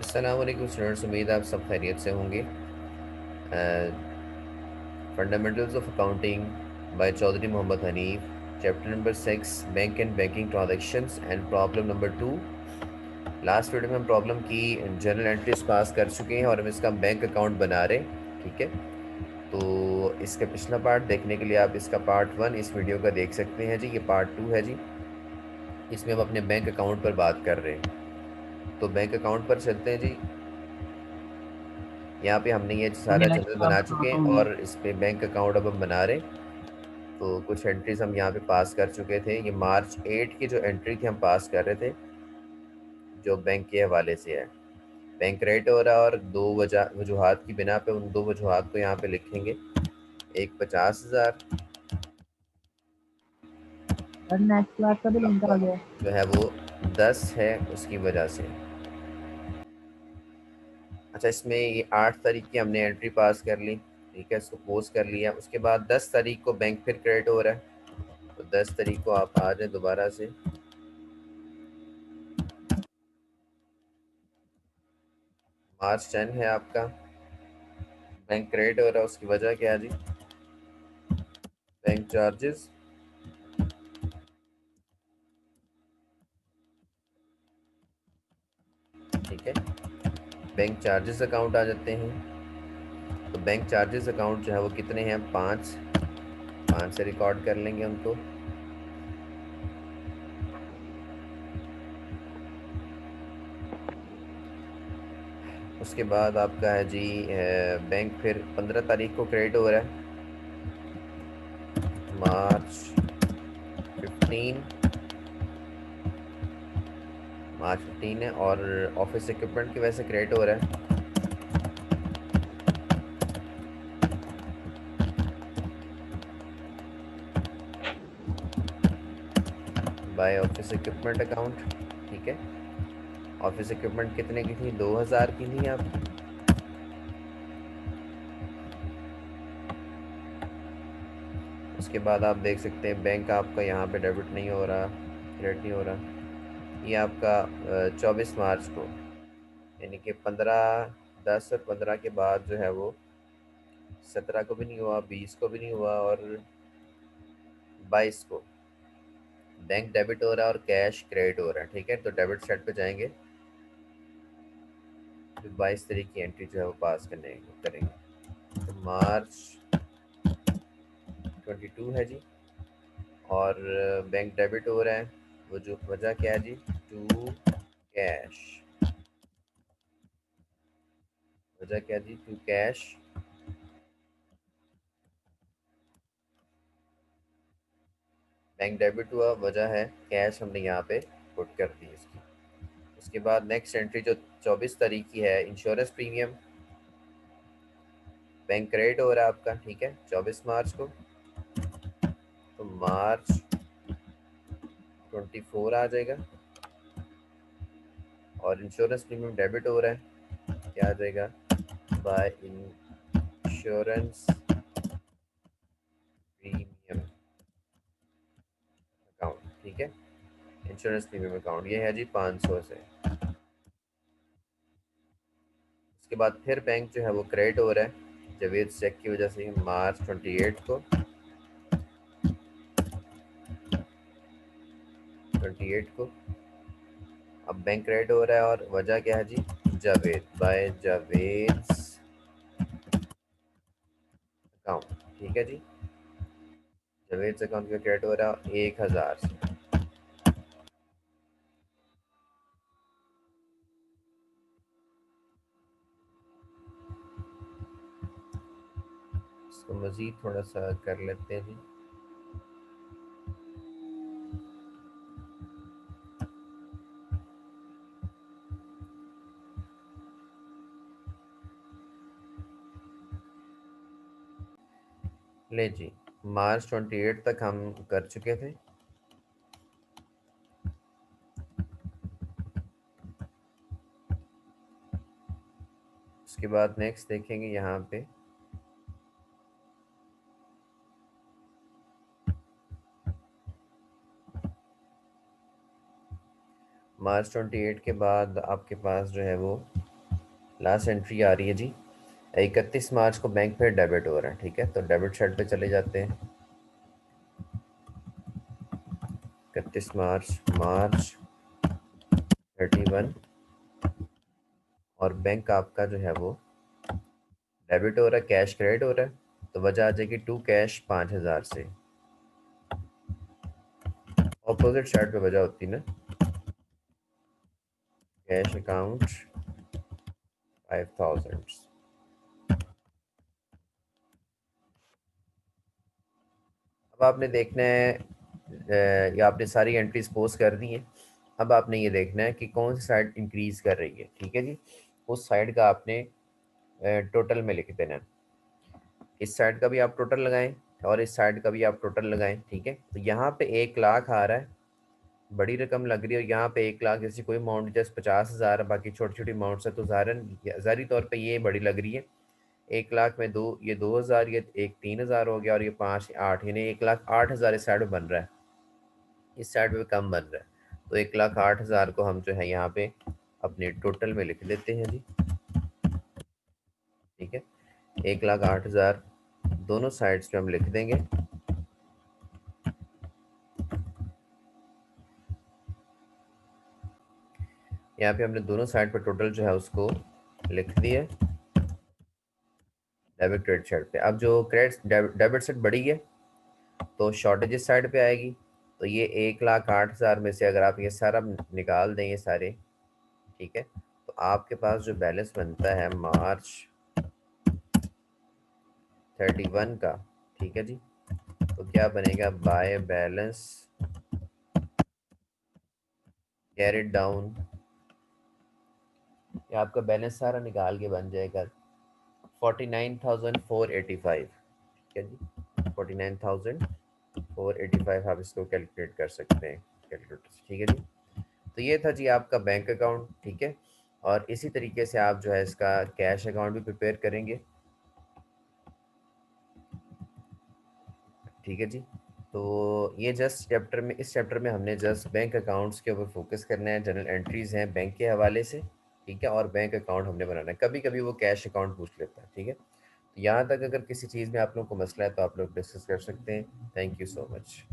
अस्सलाम वालेकुम स्टूडेंट्स, उम्मीद आप सब खैरियत से होंगे। Fundamentals of accounting by Chaudhry Muhammad Hanif, chapter number 6, bank and banking transactions and problem number 2। Last video में हम प्रॉब्लम की जर्नल एंट्रीज पास कर चुके हैं और हम इसका बैंक अकाउंट बना रहे हैं। ठीक है, तो इसका पिछला पार्ट देखने के लिए आप इसका पार्ट 1 इस वीडियो का देख सकते हैं जी। ये पार्ट 2 है जी, इसमें हम अपने बैंक अकाउंट पर बात कर रहे हैं। तो बैंक अकाउंट पर चलते हैं जी। यहाँ पे हमने ये अभी सारा नेक्स्ट जनरल क्लास बना चुके आता हैं हूँ मैं। और इस पे बैंक अकाउंट अब हम बना रहे हैं। तो कुछ एंट्रीज हम यहाँ पे पास कर चुके थे। ये मार्च 8 की जो एंट्री थी हम पास कर रहे थे, जो बैंक के हवाले से है। बैंक रेट हो रहा है और दो वजूहात की बिना पे उन दो वजूहात को यहाँ पे लिखेंगे। एक 50,000 सर नेक्स्ट क्लास का भी लिंक आपका आ गया। जो है वो 10 है उसकी वजह से। अच्छा, इसमें ये 8 तारीख की हमने एंट्री पास कर ली। ठीक है, इसको पोस्ट कर लिया। उसके बाद 10 तारीख को बैंक फिर क्रेडिट हो रहा है। तो 10 तारीख को आप आ जाए दोबारा से। मार्च 10 है आपका, बैंक क्रेडिट हो रहा है। उसकी वजह क्या है जी? Bank charges. ठीक है, बैंक चार्जेस अकाउंट आ जाते हैं। तो बैंक चार्जेस अकाउंट जो है वो कितने हैं? 5। 5 से रिकॉर्ड कर लेंगे उनको। उसके बाद आपका है जी बैंक फिर 15 तारीख को क्रेडिट हो रहा है। मार्च 15। मार्च 15 है और ऑफिस इक्विपमेंट की वजह से क्रेडिट हो रहा है। By office equipment account. ठीक है, ऑफिस इक्विपमेंट कितने की थी? 2,000 की थी आपकी। उसके बाद आप देख सकते हैं बैंक आपका यहाँ पे डेबिट नहीं हो रहा, क्रेडिट नहीं हो रहा। ये आपका 24 मार्च को, यानी कि 15, 10 और 15 के बाद जो है वो 17 को भी नहीं हुआ, 20 को भी नहीं हुआ और 22 को बैंक डेबिट हो रहा है और कैश क्रेडिट हो रहा है। ठीक है, तो डेबिट साइड पे जाएंगे, फिर 22 तारीख की एंट्री जो है वो पास करने करेंगे। तो मार्च 22 है जी और बैंक डेबिट हो रहा है। वो जो वजह क्या है जी? To cash. वजह क्या जी? To cash. बैंक डेबिट हुआ, वजह है कैश, हमने यहाँ पे पुट कर दी इसकी। उसके बाद नेक्स्ट एंट्री जो 24 तारीख की है, इंश्योरेंस प्रीमियम। बैंक क्रेडिट हो रहा है आपका। ठीक है, 24 मार्च को। तो मार्च 24 आ जाएगा और इंश्योरेंस प्रीमियम डेबिट हो रहा है। क्या आ जाएगा? By insurance premium account. ठीक है, इंश्योरेंस प्रीमियम अकाउंट ये है जी 500 से। उसके बाद फिर बैंक जो है वो क्रेडिट हो रहा है जवेद चेक की वजह से। मार्च 28 को, 28 को अब बैंक क्रेडिट हो रहा है और वजह क्या है जी? Javed, by Javed account. ठीक है जी, जावेद अकाउंट का क्रेडिट हो रहा है 1,000 से। इसको मजीद थोड़ा सा कर लेते हैं जी। ले जी, मार्च 28 तक हम कर चुके थे। उसके बाद नेक्स्ट देखेंगे यहाँ पे। मार्च 28 के बाद आपके पास जो है वो लास्ट एंट्री आ रही है जी, 31 मार्च को बैंक पे डेबिट हो रहा है, ठीक है। तो डेबिट साइड पे चले जाते हैं। 31 मार्च, मार्च 31, और बैंक आपका जो है वो डेबिट हो रहा है, कैश क्रेडिट हो रहा है, तो वजह आ जाएगी टू कैश 5,000 से। ऑपोजिट साइड पे वजह होती ना, कैश अकाउंट 5,000। अब आपने देखना है, या आपने सारी एंट्रीज पोस्ट कर दी हैं। अब आपने ये देखना है कि कौन सी साइड इंक्रीज कर रही है, ठीक है जी। उस साइड का आपने टोटल में लिख देना है। इस साइड का भी आप टोटल लगाएं और इस साइड का भी आप टोटल लगाएं, ठीक है। तो यहाँ पे 1 लाख आ रहा है, बड़ी रकम लग रही है। और यहाँ पे 1 लाख जैसे कोई अमाउंट जैसे 50,000 है, बाकी छोटी छोटी अमाउंट्स है, तो ज़ाहिरी तौर पे ये बड़ी लग रही है। 1 लाख में दो, ये 2,000, ये एक 3,000 हो गया, और ये 5 8, यानी 1,08,000 इस साइड में बन रहा है, इस साइड में कम बन रहा है। तो 1,08,000 को हम जो है यहाँ पे अपने टोटल में लिख देते हैं जी, ठीक है। 1,08,000 दोनों साइड्स पे हम लिख देंगे। यहाँ पे हमने दोनों साइड पे टोटल जो है उसको लिख दिया, डेबिट क्रेडिट साइड पे। अब जो क्रेडिट डेबिट साइड बढ़ी है तो शॉर्टेजेस साइड पे आएगी। तो ये 1,08,000 में से अगर आप ये सारा निकाल दें, ये सारे, ठीक है, तो आपके पास जो बैलेंस बनता है मार्च 31 का, ठीक है जी, तो क्या बनेगा, बाय बैलेंस कैरिड डाउन, ये आपका बैलेंस सारा निकाल के बन जाएगा 49,485, ठीक है जी। 49,485 आप इसको कैलकुलेट कर सकते हैं कैलकुलेटर से, ठीक है जी। तो ये था जी आपका बैंक अकाउंट, ठीक है। और इसी तरीके से आप जो है इसका कैश अकाउंट भी प्रिपेयर करेंगे, ठीक है जी। तो ये जस्ट चैप्टर में, इस चैप्टर में हमने जस्ट बैंक अकाउंट्स के ऊपर फोकस करना है, जनरल एंट्रीज हैं बैंक के हवाले से, ठीक है, और बैंक अकाउंट हमने बनाना है। कभी कभी वो कैश अकाउंट पूछ लेता है, ठीक है। तो यहाँ तक अगर किसी चीज़ में आप लोग को मसला है तो आप लोग डिस्कस कर सकते हैं। Thank you so much.